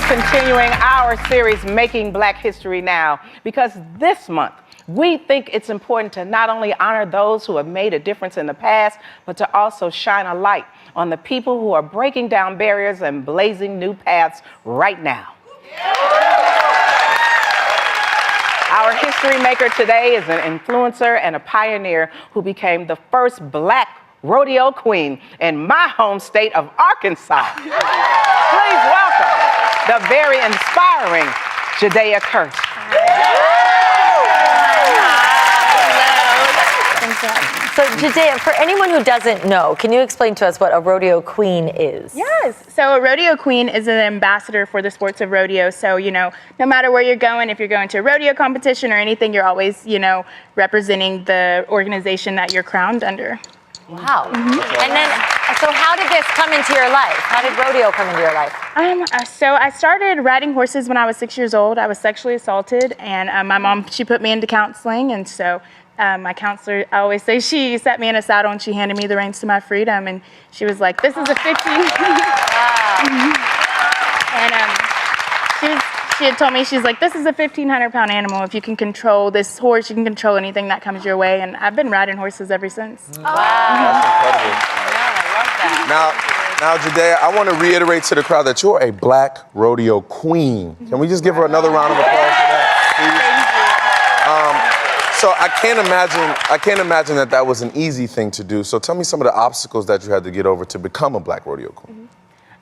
continuing our series, Making Black History Now, because this month, we think it's important to not only honor those who have made a difference in the past, but to also shine a light on the people who are breaking down barriers and blazing new paths right now. Our history maker today is an influencer and a pioneer who became the first Black rodeo queen in my home state of Arkansas. Please welcome the very inspiring Judea Kirsch. So, Judea, for anyone who doesn't know, can you explain to us what a rodeo queen is? Yes. So a rodeo queen is an ambassador for the sports of rodeo. So, no matter where you're going, if you're going to a rodeo competition or anything, you're always, representing the organization that you're crowned under. Wow. Mm-hmm. And then, so how did this come into your life? How did rodeo come into your life? So I started riding horses when I was 6 years old. I was sexually assaulted, and my mom, she put me into counseling, and so my counselor, I always say, she set me in a saddle and she handed me the reins to my freedom, and she was like, this is a 15. And she had told me, she's like, this is a 1,500-pound animal. If you can control this horse, you can control anything that comes your way. And I've been riding horses ever since. Wow. That's incredible. Yeah, I love that. Now, Judea, I want to reiterate to the crowd that you're a Black rodeo queen. Can we just give her another round of applause for that, please? So I can't imagine that was an easy thing to do. So tell me some of the obstacles that you had to get over to become a Black rodeo queen.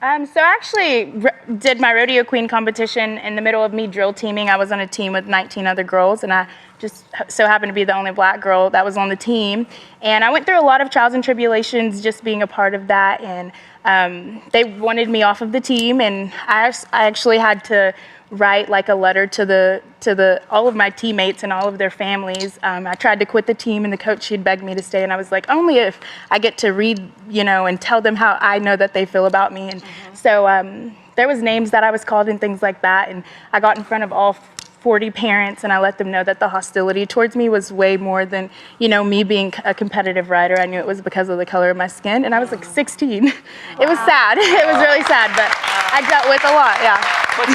So I actually did my rodeo queen competition in the middle of me drill teaming. I was on a team with 19 other girls, and I just so happened to be the only Black girl that was on the team. And I went through a lot of trials and tribulations just being a part of that. And they wanted me off of the team, and I actually had to write like a letter to all of my teammates and all of their families. I tried to quit the team, and the coach, she'd begged me to stay, and I was like, only if I get to read, and tell them how I know that they feel about me. And so there was names that I was called and things like that, and I got in front of all 40 parents, and I let them know that the hostility towards me was way more than, me being a competitive rider. I knew it was because of the color of my skin, and I was like 16. It was sad. It was really sad, but I dealt with a lot, yeah. But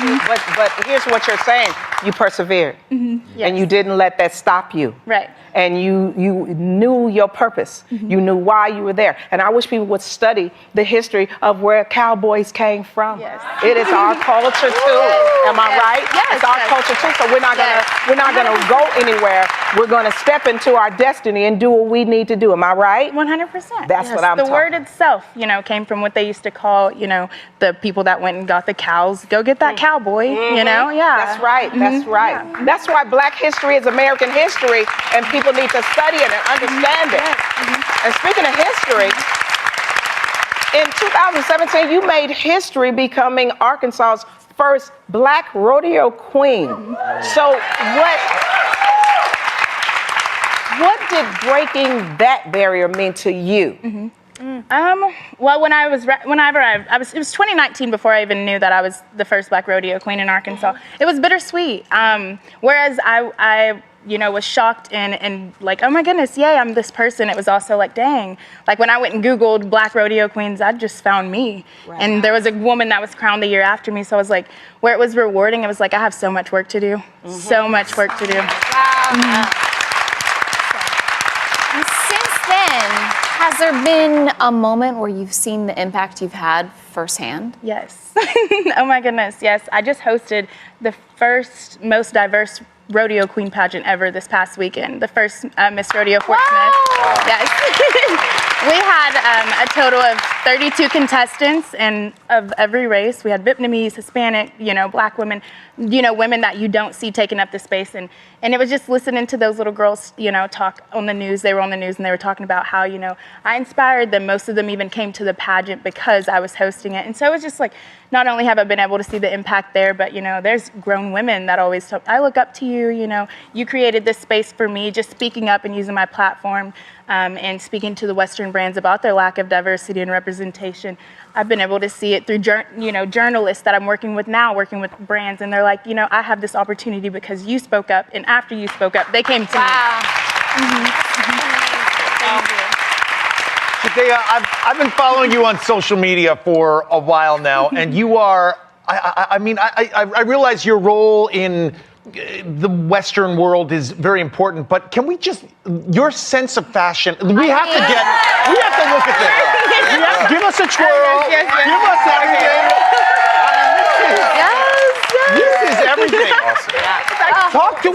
here's what you're saying. You persevered. Yes. And you didn't let that stop you. Right. And you knew your purpose. You knew why you were there. And I wish people would study the history of where cowboys came from. Yes. It is our culture too. Am I right? Yes. It's our culture too. So we're not gonna go anywhere. We're gonna step into our destiny and do what we need to do. Am I right? 100%. That's what I'm The talking. word itself, came from what they used to call, the people that went and got the cows. Go get that cowboy, yeah. That's right, that's right. Yeah. That's why Black history is American history, and people need to study it and understand it. And speaking of history, in 2017, you made history becoming Arkansas's first Black rodeo queen. So what did breaking that barrier mean to you? Well, it was 2019 before I even knew that I was the first Black rodeo queen in Arkansas. It was bittersweet. Whereas I was shocked and like, oh my goodness, yay, I'm this person. It was also like, dang. Like when I went and Googled Black rodeo queens, I just found me. Right. And there was a woman that was crowned the year after me. So I was like, where it was rewarding, it was like, I have so much work to do. So much work to do. Wow. And since then, has there been a moment where you've seen the impact you've had firsthand? Yes. Oh my goodness, yes. I just hosted the first most diverse rodeo queen pageant ever this past weekend. The first Miss Rodeo Fort Smith. Yes. We had a total of 32 contestants, and of every race. We had Vietnamese, Hispanic, Black women, women that you don't see taking up the space. And it was just listening to those little girls, talk on the news. They were on the news and they were talking about how, I inspired them. Most of them even came to the pageant because I was hosting it. And so it was just like, not only have I been able to see the impact there, but, there's grown women that always talk, I look up to you, you created this space for me, just speaking up and using my platform and speaking to the Western brands about their lack of diversity and representation. I've been able to see it through, journalists that I'm working with now, working with brands, and they're like, I have this opportunity because you spoke up, and after you spoke up, they came to me. Judea, I've been following you on social media for a while now, and you are I mean, I realize your role in the Western world is very important, but can we just, your sense of fashion, we have to look at this. Give us a twirl, Yes. give us everything. This is everything. Awesome. Talk to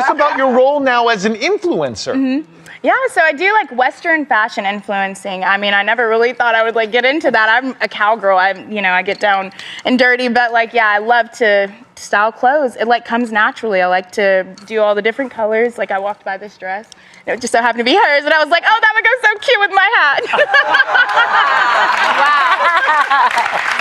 us about your role now as an influencer. Yeah, so I do like Western fashion influencing. I mean, I never really thought I would like get into that. I'm a cowgirl. I get down and dirty, but like, yeah, I love to style clothes. It like comes naturally. I like to do all the different colors. Like I walked by this dress, and it just so happened to be hers, and I was like, oh, that would go so cute with my hat.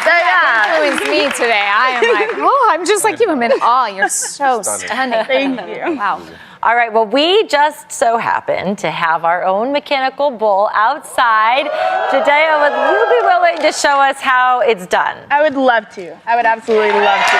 So yeah. Influenced me today. I am like, oh, I'm just like you. I'm in awe. You're so stunning. Thank you. Wow. All right, well, we just so happen to have our own mechanical bull outside. Jadea, would you be willing to show us how it's done? I would love to. I would absolutely love to.